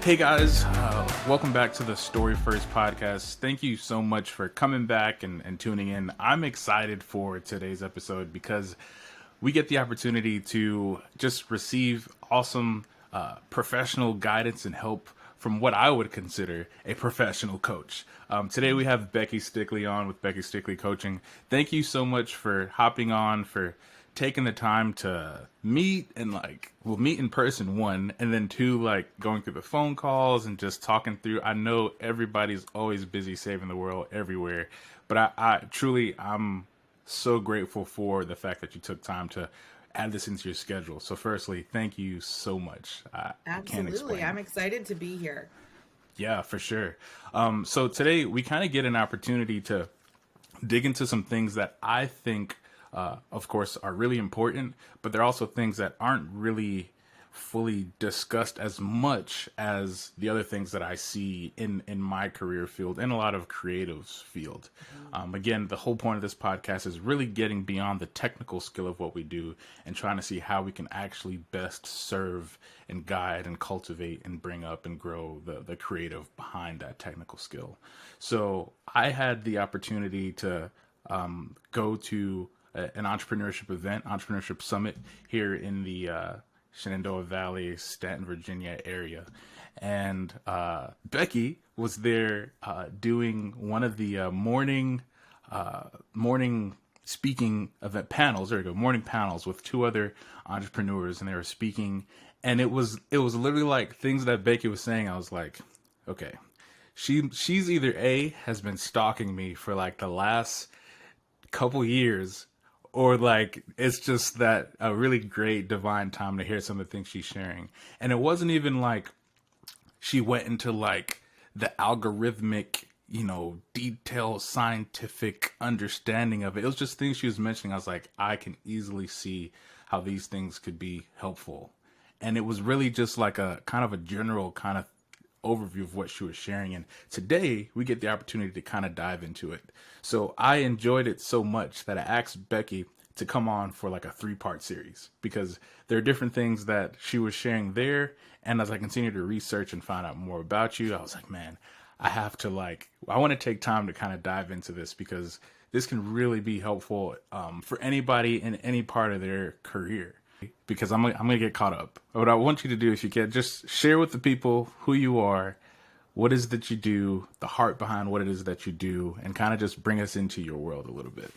Hey guys, welcome back to the Story First podcast. Thank you so much for coming back and tuning in. I'm excited for today's episode because we get the opportunity to just receive awesome professional guidance and help from what I would consider a professional coach. Today we have Becky Stickley on with Becky Stickley Coaching. Thank you so much for hopping on, for taking the time to meet and we'll meet in person, one, and then two, going through the phone calls and just talking through. I know everybody's always busy saving the world everywhere, but I truly, I'm so grateful for the fact that you took time to add this into your schedule. So firstly, thank you so much. I can't Absolutely. explain. I'm excited to be here. Yeah, for sure. So today we kind of get an opportunity to dig into some things that I think, of course, are really important, but they're also things that aren't really fully discussed as much as the other things that I see in my career field and a lot of creatives field. Again, the whole point of this podcast is really getting beyond the technical skill of what we do and trying to see how we can actually best serve and guide and cultivate and bring up and grow the creative behind that technical skill. So I had the opportunity to go to an entrepreneurship event, entrepreneurship summit here in the Shenandoah Valley, Staunton, Virginia area. And Becky was there doing one of the morning speaking event panels. There we go, morning panels with two other entrepreneurs, and they were speaking. And it was literally like things that Becky was saying. I was like, okay, she's either has been stalking me for like the last couple years, or it's just that a really great divine time to hear some of the things she's sharing. And it wasn't even like she went into the algorithmic, detailed scientific understanding of it. It was just things she was mentioning. I was like, I can easily see how these things could be helpful. And it was really just like a kind of a general kind of overview of what she was sharing. And today we get the opportunity to kind of dive into it. So I enjoyed it so much that I asked Becky to come on for like a 3-part series, because there are different things that she was sharing there. And as I continued to research and find out more about you, I was like, man, I have to I want to take time to kind of dive into this, because this can really be helpful for anybody in any part of their career. Because I'm gonna get caught up. What I want you to do, if you can, just share with the people who you are, what is that you do, the heart behind what it is that you do, and kind of just bring us into your world a little bit.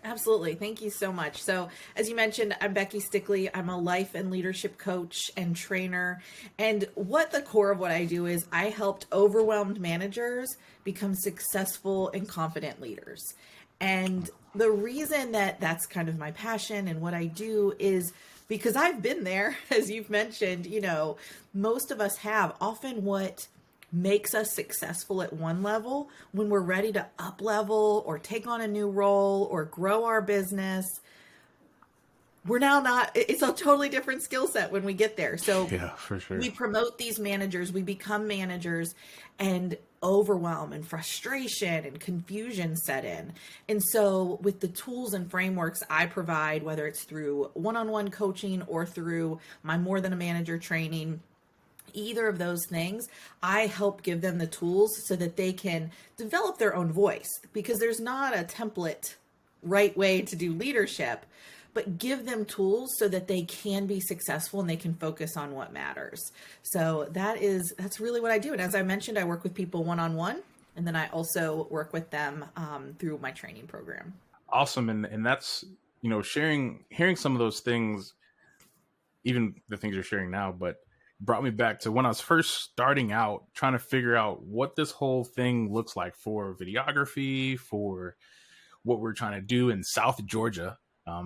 Absolutely. Thank you so much. So, as you mentioned, I'm Becky Stickley. I'm a life and leadership coach and trainer. And what the core of what I do is I helped overwhelmed managers become successful and confident leaders. And the reason that that's kind of my passion and what I do is because I've been there, as you've mentioned, most of us have. Often what makes us successful at one level, when we're ready to up level or take on a new role or grow our business, we're now not, it's a totally different skill set when we get there. So yeah, for sure. We promote these managers, we become managers, and overwhelm and frustration and confusion set in. And so with the tools and frameworks I provide, whether it's through one-on-one coaching or through my More Than a Manager training, either of those things, I help give them the tools so that they can develop their own voice, because there's not a template right way to do leadership, but give them tools so that they can be successful and they can focus on what matters. So that's really what I do. And as I mentioned, I work with people one-on-one, and then I also work with them through my training program. Awesome. And that's, hearing some of those things, even the things you're sharing now, but brought me back to when I was first starting out, trying to figure out what this whole thing looks like for videography, for what we're trying to do in South Georgia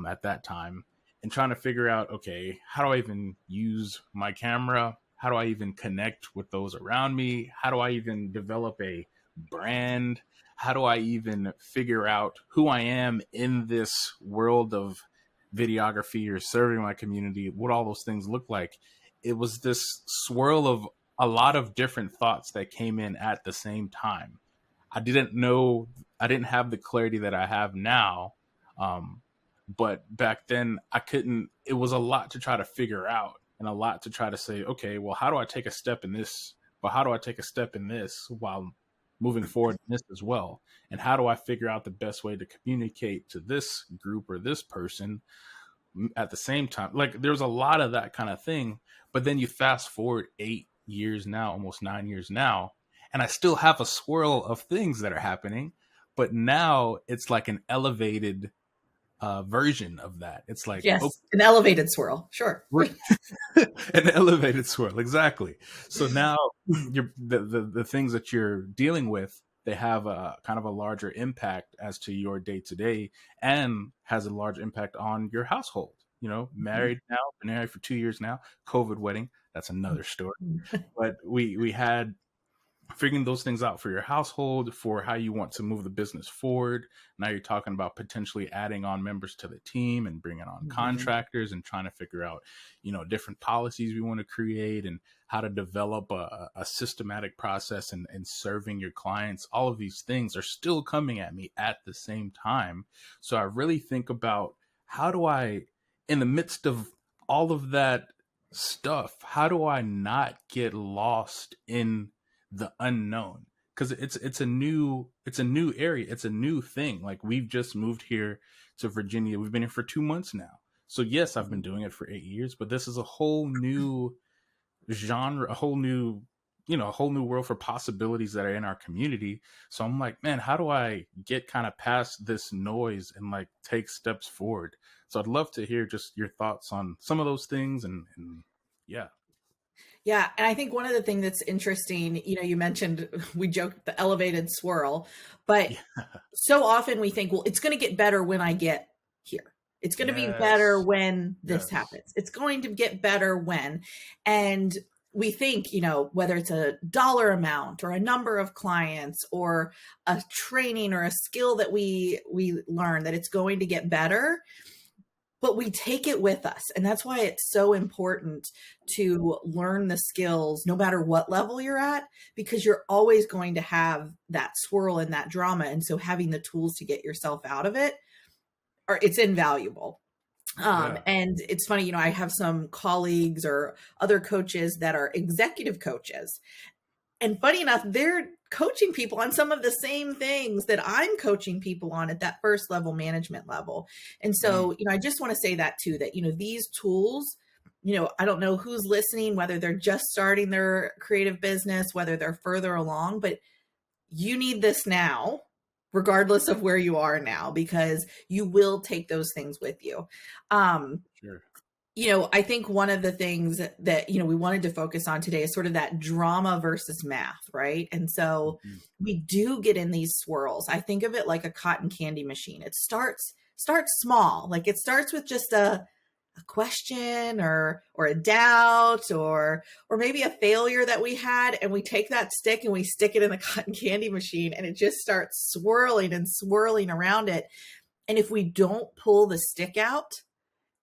at that time, and trying to figure out, okay, how do I even use my camera? How do I even connect with those around me? How do I even develop a brand? How do I even figure out who I am in this world of videography or serving my community? What all those things look like? It was this swirl of a lot of different thoughts that came in at the same time. I didn't have the clarity that I have now. But back then it was a lot to try to figure out. and a lot to try to say, okay, well, how do I take a step in this? But how do I take a step in this while moving forward in this as well? And how do I figure out the best way to communicate to this group or this person at the same time? Like there's a lot of that kind of thing. But then you fast forward 8 years now, almost 9 years now, and I still have a swirl of things that are happening. But now it's like an elevated version of that. It's like, Yes, okay, an elevated swirl. Sure. we're an elevated swirl, exactly. So now the things that you're dealing with, they have a kind of a larger impact as to your day to day, and has a large impact on your household. You know, married now, been married for 2 years now. COVID wedding, that's another story. But we had figuring those things out for your household, for how you want to move the business forward. Now you're talking about potentially adding on members to the team and bringing on Mhm. contractors and trying to figure out, different policies we want to create and how to develop a systematic process and serving your clients. All of these things are still coming at me at the same time. So I really think about, how do I, in the midst of all of that stuff, how do I not get lost in the unknown? Because it's a new area, it's a new thing. Like we've just moved here to Virginia, we've been here for 2 months now. So yes, I've been doing it for 8 years, but this is a whole new genre, a whole new world for possibilities that are in our community. So I'm like, man, how do I get kind of past this noise and like take steps forward? So I'd love to hear just your thoughts on some of those things, and yeah. Yeah, and I think one of the things that's interesting, you mentioned we joked the elevated swirl, but Yeah. so often we think, well, it's going to get better when I get here. It's going to be better Yes. when this Yes. happens. It's going to get better when. And we think, whether it's a dollar amount or a number of clients or a training or a skill that we learn, that it's going to get better, but we take it with us. And that's why it's so important to learn the skills no matter what level you're at, because you're always going to have that swirl and that drama. And so having the tools to get yourself out of it, it's invaluable. Yeah. And it's funny, I have some colleagues or other coaches that are executive coaches, and funny enough, they're coaching people on some of the same things that I'm coaching people on at that first level management level. And Mm, so, I just want to say that too, that, these tools, I don't know who's listening, whether they're just starting their creative business, whether they're further along, but you need this now, regardless of where you are now, because you will take those things with you. Um, sure. I think one of the things that, we wanted to focus on today is sort of that drama versus math, right? And so Mhm. we do get in these swirls. I think of it like a cotton candy machine. It starts small. Like it starts with just a question or a doubt or maybe a failure that we had, and we take that stick and we stick it in the cotton candy machine, and it just starts swirling and swirling around it. And if we don't pull the stick out,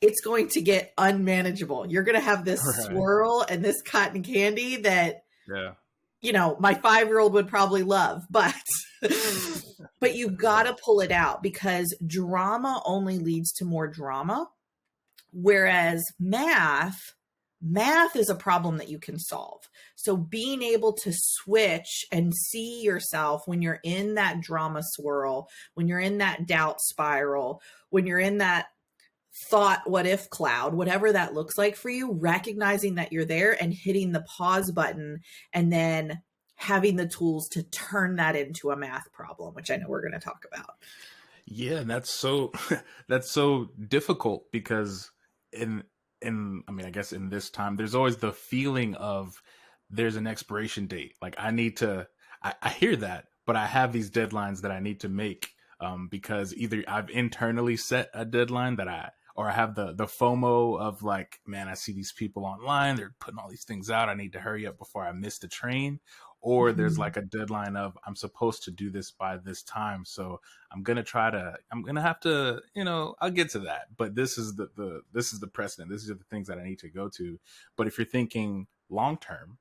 it's going to get unmanageable. You're going to have this Right. swirl and this cotton candy that, Yeah. my 5-year-old would probably love, but but you've got Right. to pull it out, because drama only leads to more drama. Whereas math is a problem that you can solve. So being able to switch and see yourself when you're in that drama swirl, when you're in that doubt spiral, when you're in that thought what if cloud, whatever that looks like for you, recognizing that you're there and hitting the pause button, and then having the tools to turn that into a math problem, which I know we're going to talk about. Yeah, and that's so that's so difficult because in I mean, I guess in this time there's always the feeling of there's an expiration date. Like I hear that, but I have these deadlines that I need to make, because either I've internally set a deadline that or I have the FOMO of like, man, I see these people online, they're putting all these things out, I need to hurry up before I miss the train. Or there's Mhm. like a deadline of I'm supposed to do this by this time. So I'm gonna have to, I'll get to that. But this is the precedent. These are the things that I need to go to. But if you're thinking long term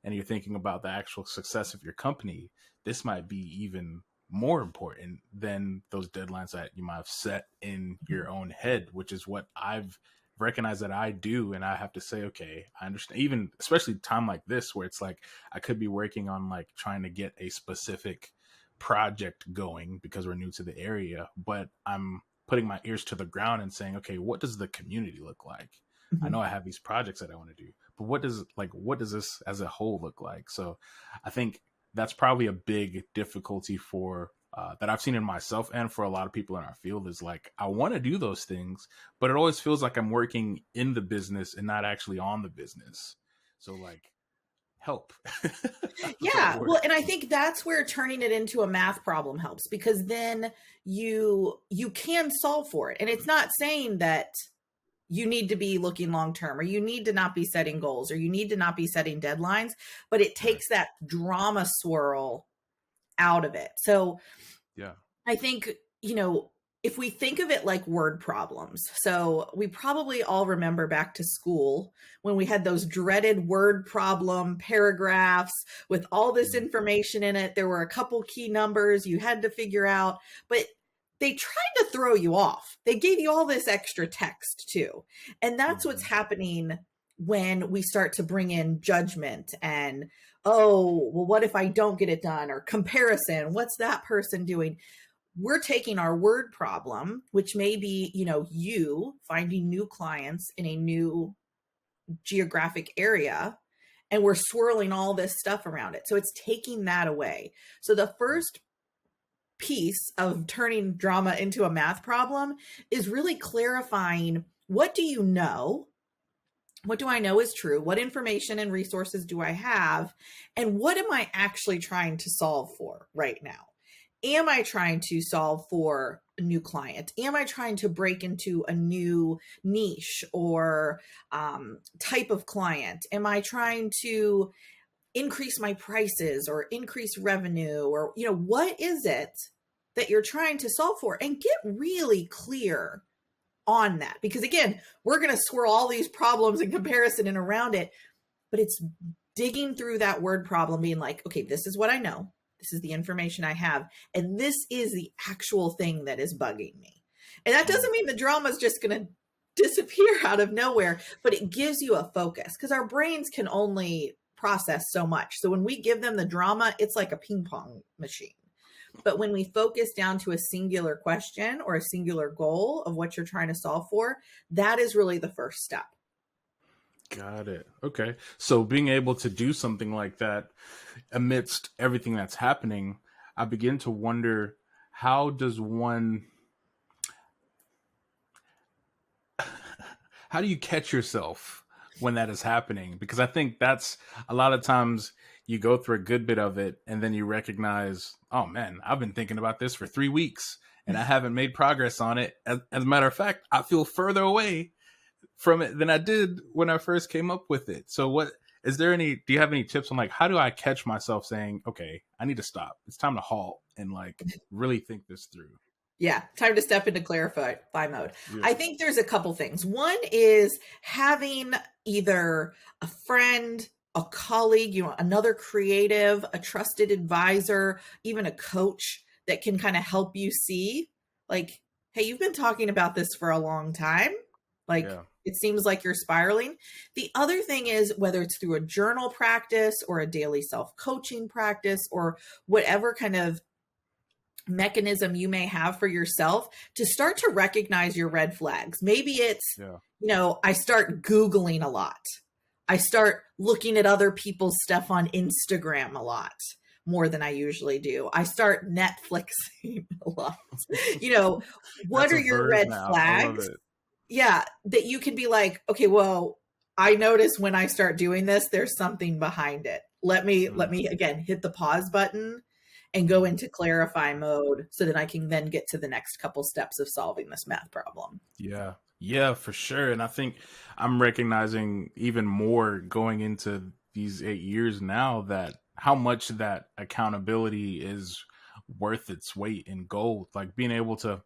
and you're thinking about the actual success of your company, this might be even more important than those deadlines that you might have set in your own head, which is what I've recognize that I do, and I have to say, okay, I understand. Even especially time like this, where it's like I could be working on like trying to get a specific project going because we're new to the area, but I'm putting my ears to the ground and saying, okay, what does the community look like? I Mhm. know I have these projects that I want to do, but what does this as a whole look like? So I think that's probably a big difficulty for that I've seen in myself and for a lot of people in our field is like I want to do those things, but it always feels like I'm working in the business and not actually on the business. So like help. That's what Yeah, word. well, and I think that's where turning it into a math problem helps, because then you can solve for it. And it's not saying that you need to be looking long term, or you need to not be setting goals, or you need to not be setting deadlines, but it Right. takes that drama swirl out of it. So Yeah. I think, if we think of it like word problems, so we probably all remember back to school when we had those dreaded word problem paragraphs with all this Mm-hmm. information in it. There were a couple key numbers you had to figure out, but they tried to throw you off. They gave you all this extra text too. And that's what's Mm-hmm. happening when we start to bring in judgment and, oh, well, what if I don't get it done? Or comparison, what's that person doing? We're taking our word problem, which may be, you finding new clients in a new geographic area, and we're swirling all this stuff around it. So it's taking that away. So the first piece of turning drama into a math problem is really clarifying, what do you know? What do I know is true? What information and resources do I have? And what am I actually trying to solve for right now? Am I trying to solve for a new client? Am I trying to break into a new niche or type of client? Am I trying to increase my prices or increase revenue? Or, what is it that you're trying to solve for? And get really clear on that. Because again, we're going to swirl all these problems and comparison and around it, but it's digging through that word problem, being like, okay, this is what I know. This is the information I have. And this is the actual thing that is bugging me. And that doesn't mean the drama is just going to disappear out of nowhere, but it gives you a focus, because our brains can only process so much. So when we give them the drama, it's like a ping pong machine. But when we focus down to a singular question or a singular goal of what you're trying to solve for, that is really the first step. Got it. Okay. So being able to do something like that amidst everything that's happening, I begin to wonder, how does one how do you catch yourself when that is happening? Because I think that's a lot of times you go through a good bit of it and then you recognize, oh man, I've been thinking about this for 3 weeks and I haven't made progress on it. As a matter of fact, I feel further away from it than I did when I first came up with it. So do you have any tips on like, how do I catch myself saying, okay, I need to stop. It's time to halt and like really think this through. Yeah, time to step into clarify mode. Yeah. I think there's a couple things. One is having either a friend, a colleague, another creative, a trusted advisor, even a coach that can kind of help you see, like, hey, you've been talking about this for a long time. Like, Yeah. it seems like you're spiraling. The other thing is, whether it's through a journal practice or a daily self-coaching practice or whatever kind of mechanism you may have for yourself, to start to recognize your red flags. Maybe it's, Yeah. I start Googling a lot. I start looking at other people's stuff on Instagram a lot more than I usually do. I start Netflixing a lot. What That's are a your verb red now. I love flags? it. Yeah, that you can be like, okay, well, I notice when I start doing this, there's something behind it. Let me again hit the pause button and go into clarify mode so that I can then get to the next couple steps of solving this math problem. Yeah. Yeah, for sure. And I think I'm recognizing even more going into these 8 years now that how much that accountability is worth its weight in gold. Like being able to,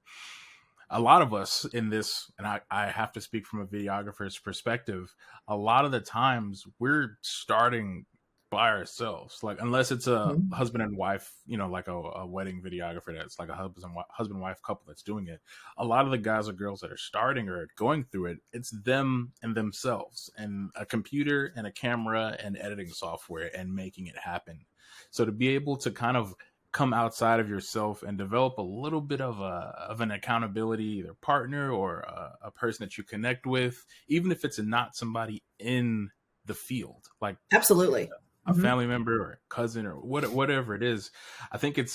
a lot of us in this, and I have to speak from a videographer's perspective, a lot of the times we're starting by ourselves. Like, unless it's a Mhm. husband and wife, like a wedding videographer that's like a husband wife couple that's doing it. A lot of the guys or girls that are starting or going through it, it's them and themselves and a computer and a camera and editing software and making it happen. So to be able to kind of come outside of yourself and develop a little bit of an accountability, either partner or a person that you connect with, even if it's not somebody in the field, like Absolutely. a Hmm. family member or a cousin or whatever it is. I think it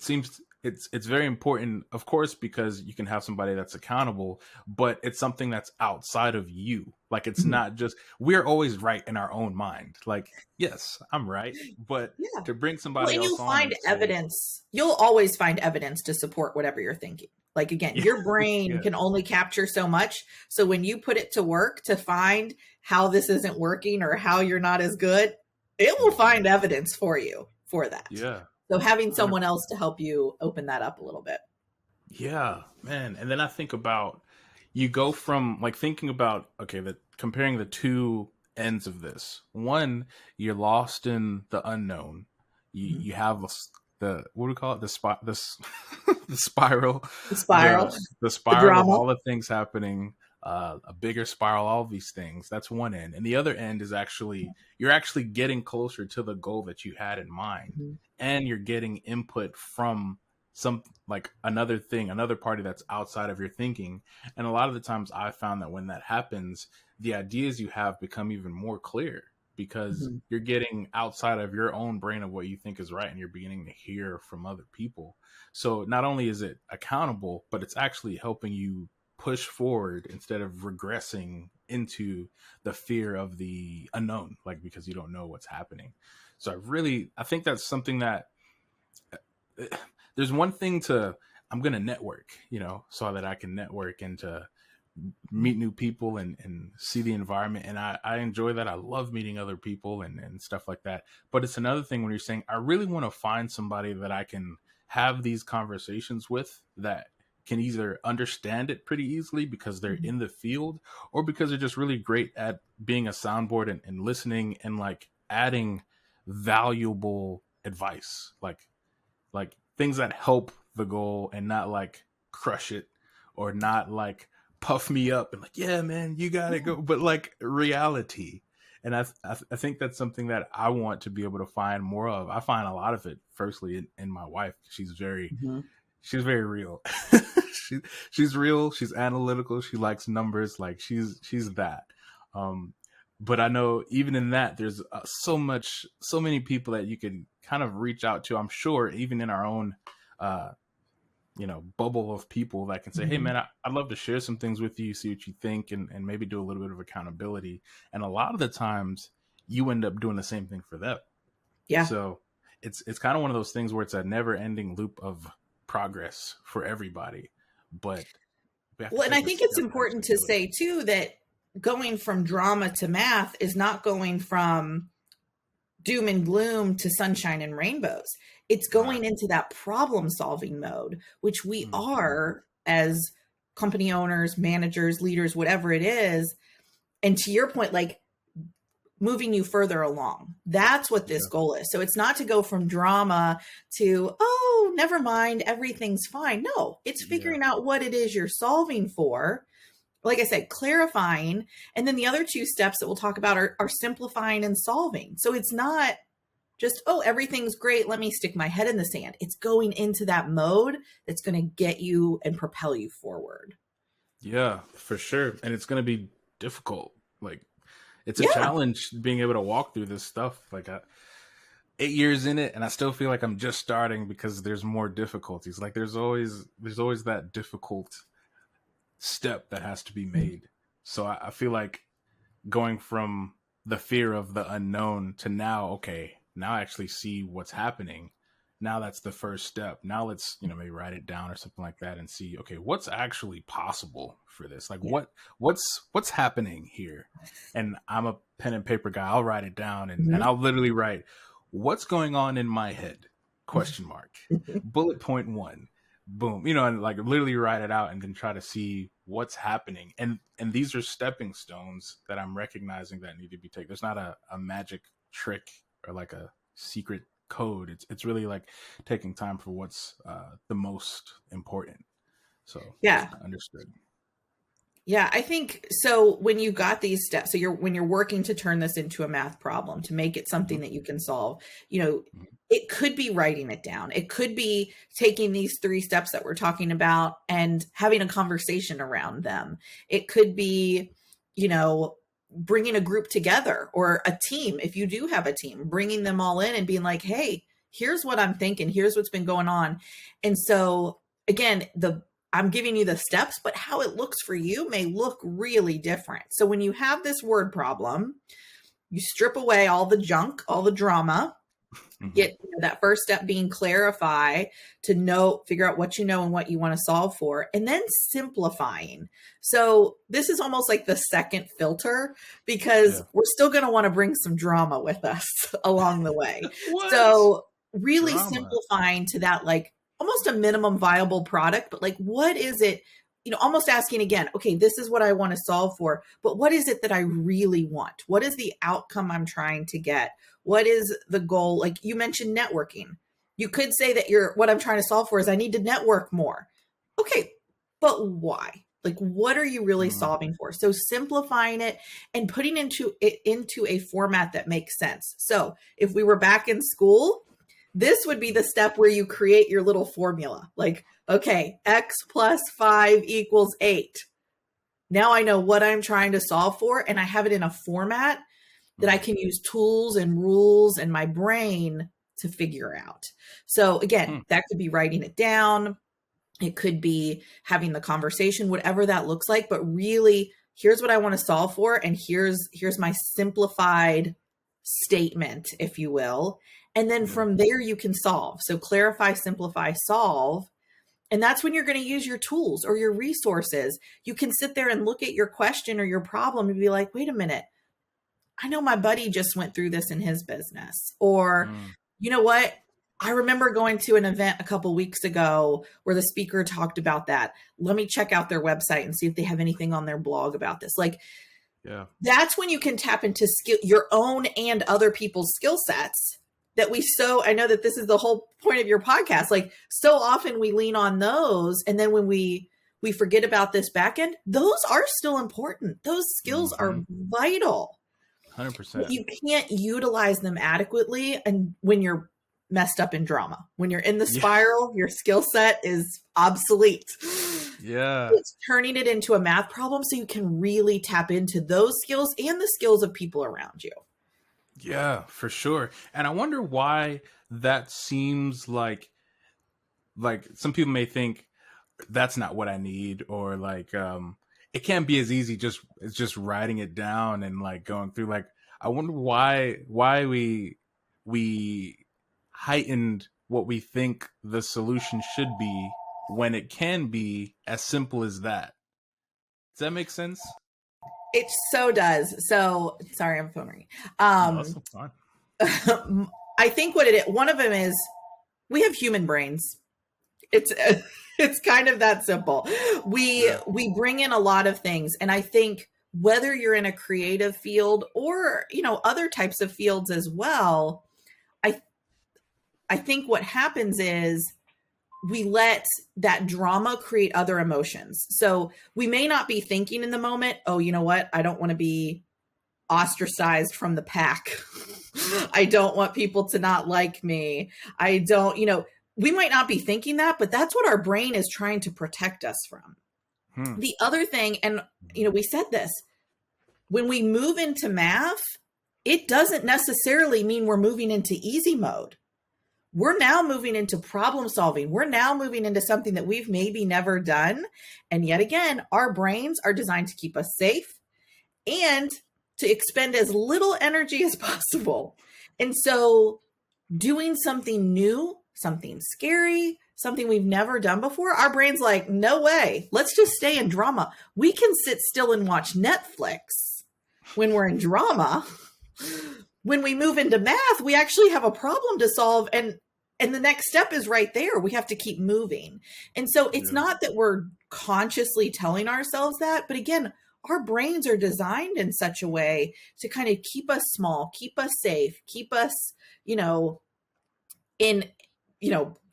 seems it's very important, of course, because you can have somebody that's accountable, but it's something that's outside of you. Like, it's Hmm. not just, we're always right in our own mind. Like, yes, I'm right, but Yeah. to bring Well, somebody and else you'll on find and say, evidence. You'll always find evidence to support whatever you're thinking. Like, again, yeah, your brain yeah, can only capture so much. So when you put it to work to find how this isn't working or how you're not as good, it will mhm, find evidence for you for that. yeah, So having someone 100%. else to help you open that up a little bit. Yeah, man. And then I think about, you go from like thinking about, okay, that comparing the two ends of this. One, you're lost in the unknown. Mhm. You have the, what do we call it? The spiral, The spiral, the the spiral of drama. all the things happening, a bigger spiral, all these things. That's one end. And the other end is actually, you're actually getting closer to the goal that you had in mind. Mhm. And you're getting input from some, like, another party that's outside of your thinking. And a lot of the times I found that when that happens, the ideas you have become even more clear, because Mhm. you're getting outside of your own brain of what you think is right, and you're beginning to hear from other people. So not only is it accountable, but it's actually helping you push forward instead of regressing into the fear of the unknown, like, because you don't know what's happening. So I think that's something that, there's one thing to, I'm going to network, so that I can network and to meet new people and see the environment. And I enjoy that. I love meeting other people and stuff like that. But it's another thing when you're saying, I really want to find somebody that I can have these conversations with, that can either understand it pretty easily because they're Mhm. in the field, or because they're just really great at being a soundboard and listening and like adding valuable advice. Like things that help the goal and not like crush it, or not like puff me up and like, yeah, man, you gotta Yeah. go, but like reality. And I think that's something that I want to be able to find more of. I find a lot of it firstly in my wife. Mhm. She's very real. she, she's real, she's analytical, she likes numbers, like she's that. um but I know even in that, there's so many people that you could kind of reach out to. I'm sure even in our own uh bubble of people that can say, hey Mhm. man, I'd love to share some things with you, see what you think, and maybe do a little bit of accountability. And a lot of the times you end up doing the same thing for them. Yeah. So it's kind of one of those things where it's a never ending loop of progress for everybody. But we have to Well, and I take a think it's step to important actually to do it. say too that going from drama to math is not going from doom and gloom to sunshine and rainbows. It's Right. going into that problem solving mode, which we Mhm. are as company owners, managers, leaders, whatever it is. And to your point, like moving you further along. That's what this Yeah. goal is. So it's not to go from drama to, oh, never mind, everything's fine. No, it's Yeah. figuring out what it is you're solving for, like I said, clarifying. And then the other two steps that we'll talk about are simplifying and solving. So it's not just, oh, everything's great. Let me stick my head in the sand. It's going into that mode that's going to get you and propel you forward. Yeah, for sure. And it's going to be difficult. Like, it's a Yeah. challenge being able to walk through this stuff. Like, 8 years in it, and I still feel like I'm just starting, because there's more difficulties. Like, there's always that difficult step that has to be made. So I feel like going from the fear of the unknown to now, okay, now I actually see what's happening. Now that's the first step. Now let's, maybe write it down or something like that and see, okay, what's actually possible for this? Like, Yeah. what's happening here? And I'm a pen and paper guy. I'll write it down, and Mhm. I'll literally write, what's going on in my head? Question mark. Bullet point one. Boom. And like literally write it out and then try to see what's happening. And these are stepping stones that I'm recognizing that need to be taken. There's not a magic trick or like a secret code. It's really like taking time for what's the most important. So Yeah. understood. Yeah, I think so. When you got these steps, so when you're working to turn this into a math problem, to make it Hmm. something that you can solve, it could be writing it down. It could be taking these 3 steps that we're talking about and having a conversation around them. It could be, you know, bringing a group together or a team. If you do have a team, bringing them all in and being like, "Hey, here's what I'm thinking. Here's what's been going on." And so again, I'm giving you the steps, but how it looks for you may look really different. So when you have this word problem, you strip away all the junk, all the drama, Hmm. get that first step being clarify to figure out what you know and what you want to solve for, and then simplifying. So this is almost like the second filter because Yeah. we're still going to want to bring some drama with us along the way. What So really drama? simplifying to that, like almost a minimum viable product, but like, what is it? Almost asking again, okay, this is what I want to solve for, but what is it that I really want? What is the outcome I'm trying to get? What is the goal? Like you mentioned networking. You could say that what I'm trying to solve for is I need to network more. Okay, but why? Like what are you really Mm. solving for? So simplifying it and putting it into a format that makes sense. So if we were back in school, this would be the step where you create your little formula. Like, okay, x plus 5 equals 8. Now I know what I'm trying to solve for, and I have it in a format that I Mm. can use tools and rules and my brain to figure out. So again, Hmm. that could be writing it down. It could be having the conversation, whatever that looks like, but really here's what I want to solve for and here's my simplified statement, if you will. And then Yeah. from there you can solve. So clarify, simplify, solve. And that's when you're going to use your tools or your resources. You can sit there and look at your question or your problem and be like, wait a minute, I know my buddy just went through this in his business. Or, Mm. you know what? I remember going to an event a couple weeks ago where the speaker talked about that. Let me check out their website and see if they have anything on their blog about this. Like Yeah. that's when you can tap into your own and other people's skill sets I know that this is the whole point of your podcast. Like so often we lean on those. And then when we forget about this back end, those are still important. Those skills are Hmm. vital. But 100%. you can't utilize them adequately and when you're messed up in drama. When you're in the Yeah. spiral, your skill set is obsolete. Yeah. It's turning it into a math problem so you can really tap into those skills and the skills of people around you. Yeah, for sure. And I wonder why that seems like some people may think that's not what I need, or like it can't be as easy just writing it down and like going through. Like I wonder why we heightened what we think the solution should be when it can be as simple as that. Does that make sense? It so does. So sorry, I'm phone ringing. No, that's fine. I think one of them is we have human brains. It's it's kind of that simple. Yeah. We bring in a lot of things, and I think whether you're in a creative field or other types of fields as well, I I think what happens is we let that drama create other emotions. So we may not be thinking in the moment, oh, you know what? I don't want to be ostracized from the pack. I don't want people to not like me. I don't, we might not be thinking that, but that's what our brain is trying to protect us from. Hmm. The other thing, and we said this, when we move into math, it doesn't necessarily mean we're moving into easy mode. We're now moving into problem solving. We're now moving into something that we've maybe never done. And yet again, our brains are designed to keep us safe and to expend as little energy as possible. And so doing something new, something scary, something we've never done before, our brain's like, no way. Let's just stay in drama. We can sit still and watch Netflix when we're in drama. When we move into math, we actually have a problem to solve, and the next step is right there. We have to keep moving. And so it's Yeah. not that we're consciously telling ourselves that, but again, our brains are designed in such a way to kind of keep us small, keep us safe, keep us, you know, in,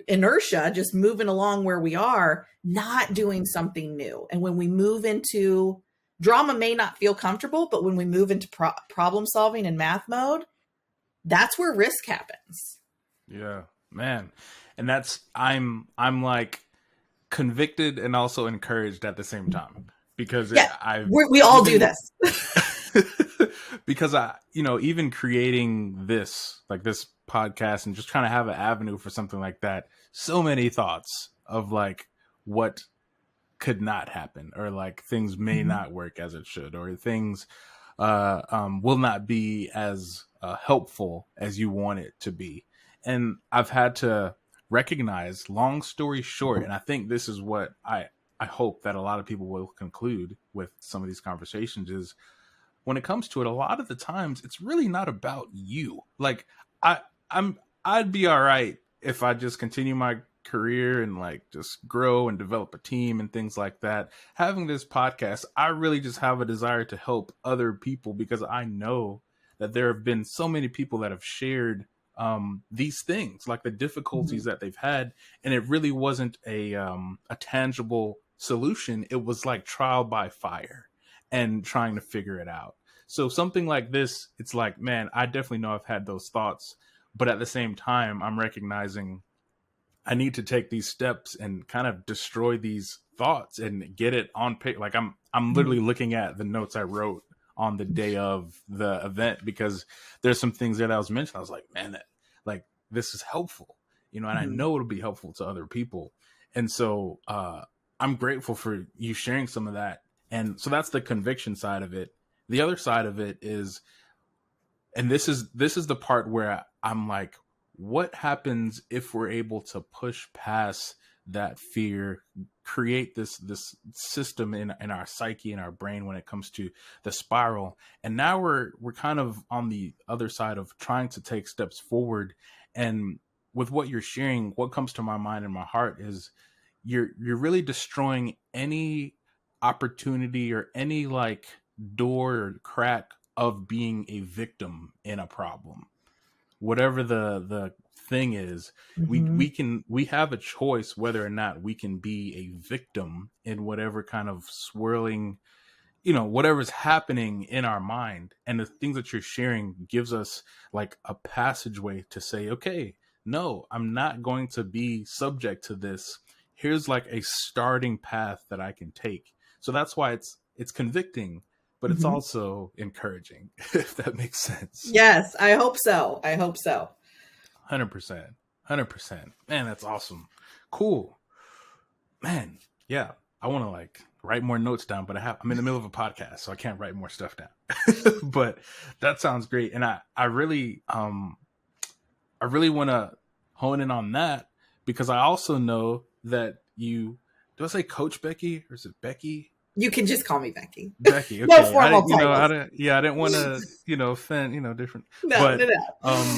inertia, just moving along where we are, not doing something new. And when we move into drama, may not feel comfortable, but when we move into problem solving and math mode, that's where risk happens. Yeah, man. And that's I'm like convicted and also encouraged at the same time because Yeah, I've we all do even this. because even creating this like this podcast and just trying to have an avenue for something like that, so many thoughts of like what could not happen, or like things may Mhm. not work as it should, or things will not be as helpful as you want it to be. And I've had to recognize, long story short, and I think this is what I hope that a lot of people will conclude with some of these conversations is, when it comes to it, a lot of the times it's really not about you. Like I I'd be all right if I just continue my career and like just grow and develop a team and things like that. Having this podcast, I really just have a desire to help other people because I know that there have been so many people that have shared these things, like the difficulties that they've had, and it really wasn't a tangible solution. It was like trial by fire and trying to figure it out. So something like this, it's like, man, I definitely know I've had those thoughts, but at the same time, I'm recognizing I need to take these steps and kind of destroy these thoughts and get it on paper. Like I'm literally looking at the notes I wrote on the day of the event because there's some things that I was mentioning. I was like, man, like this is helpful, and I Mhm. know it'll be helpful to other people. And so I'm grateful for you sharing some of that. And so that's the conviction side of it. The other side of it is, and this is the part where I'm like, what happens if we're able to push past that fear, create this system in our psyche, in our brain when it comes to the spiral. And now we're kind of on the other side of trying to take steps forward. And with what you're sharing, what comes to my mind and my heart is you're really destroying any opportunity or any like door or crack of being a victim in a problem, whatever the thing is. Mhm. We have a choice whether or not we can be a victim in whatever kind of swirling, whatever's happening in our mind. And the things that you're sharing gives us like a passageway to say, okay, no, I'm not going to be subject to this. Here's like a starting path that I can take. So that's why it's convicting, but it's Mhm. also encouraging, if that makes sense. Yes, I hope so. I hope so. 100%. 100%. Man, that's awesome. Cool. Man, yeah. I want to like write more notes down, but I'm in the middle of a podcast, so I can't write more stuff down. But that sounds great. And I really want to hone in on that because I also know that do I say Coach Becky or is it Becky? You can just call me Becky. Becky. No Okay. I formal didn't, titles. I didn't want to, offend, different, No, no, but, no.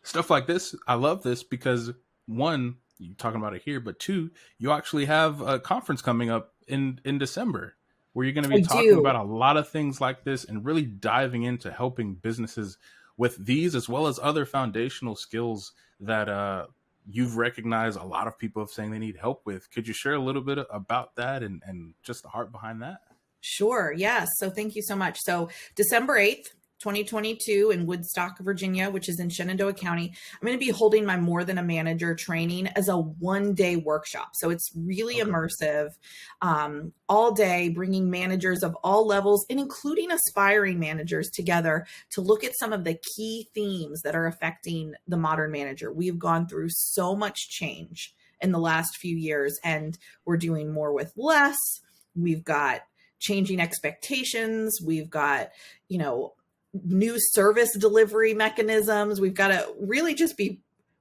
stuff like this, I love this because one, you're talking about it here, but two, you actually have a conference coming up in December where you're going to be I talking do. about a lot of things like this and really diving into helping businesses with these as well as other foundational skills that you've recognized a lot of people have saying they need help with. Could you share a little bit about that and just the heart behind that? Sure. Yes. So thank you so much. So December 8th, 2022 in Woodstock, Virginia, which is in Shenandoah County, I'm going to be holding my More Than a Manager training as a 1-day workshop. So it's really Okay. immersive, all day, bringing managers of all levels and including aspiring managers together to look at some of the key themes that are affecting the modern manager. We've gone through so much change in the last few years, and we're doing more with less. We've got changing expectations. We've got, new service delivery mechanisms. We've got to really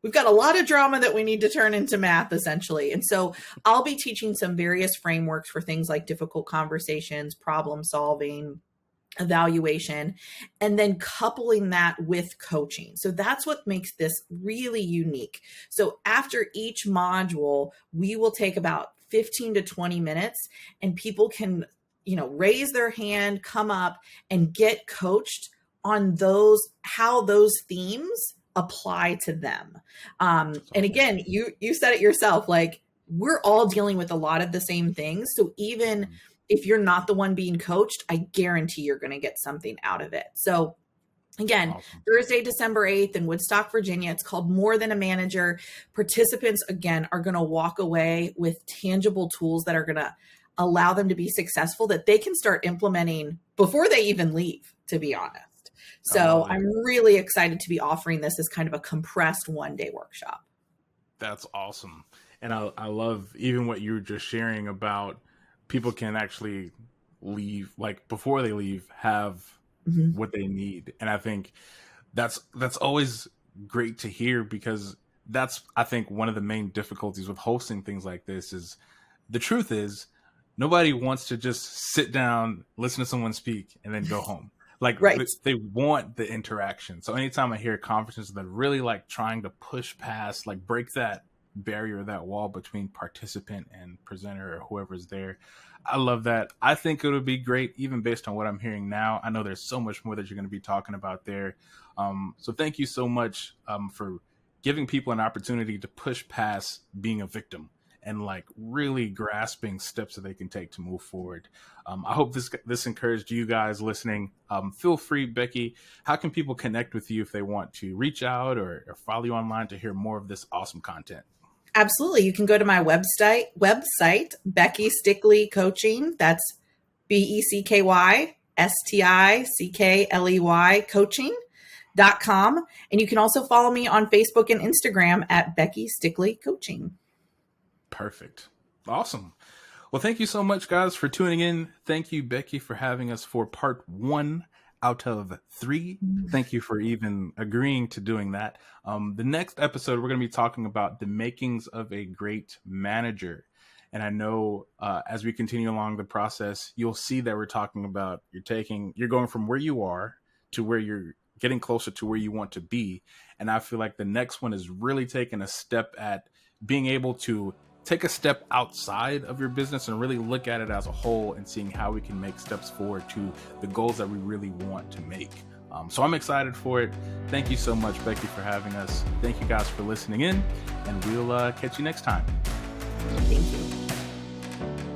we've got a lot of drama that we need to turn into math essentially. And so I'll be teaching some various frameworks for things like difficult conversations, problem solving, evaluation, and then coupling that with coaching. So that's what makes this really unique. So after each module, we will take about 15 to 20 minutes and people can raise their hand, come up and get coached on how those themes apply to them. And again, you said it yourself, like we're all dealing with a lot of the same things. So even if you're not the one being coached, I guarantee you're going to get something out of it. So again, Thursday, December 8th in Woodstock, Virginia. It's called More Than a Manager. Participants, again, are going to walk away with tangible tools that are going to allow them to be successful that they can start implementing before they even leave, to be honest. So I'm really excited to be offering this as kind of a compressed one-day workshop. That's awesome. And I love even what you were just sharing about people can actually leave, like before they leave, have what they need. And I think that's always great to hear, because that's, I think, one of the main difficulties with hosting things like this is the truth is nobody wants to just sit down, listen to someone speak, and then go home. Like they want the interaction. So anytime I hear conferences that are really like trying to push past, like break that barrier, that wall between participant and presenter or whoever's there, I love that. I think it would be great, even based on what I'm hearing now. I know there's so much more that you're going to be talking about there. So thank you so much for giving people an opportunity to push past being a victim and like really grasping steps that they can take to move forward. I hope this encouraged you guys listening. Feel free, Becky, how can people connect with you if they want to reach out or follow you online to hear more of this awesome content? Absolutely. You can go to my website, Becky Stickley Coaching. That's BECKY STICKLEY coaching.com. And you can also follow me on Facebook and Instagram at Becky Stickley Coaching. Perfect. Awesome. Well, thank you so much, guys, for tuning in. Thank you, Becky, for having us for part 1 out of 3. Thank you for even agreeing to doing that. The next episode, we're going to be talking about the makings of a great manager. And I know as we continue along the process, you'll see that we're talking about you're going from where you are to where you're getting closer to where you want to be. And I feel like the next one is really taking a step at being able to take a step outside of your business and really look at it as a whole and seeing how we can make steps forward to the goals that we really want to make. So I'm excited for it. Thank you so much, Becky, for having us. Thank you guys for listening in, and we'll catch you next time. Thank you.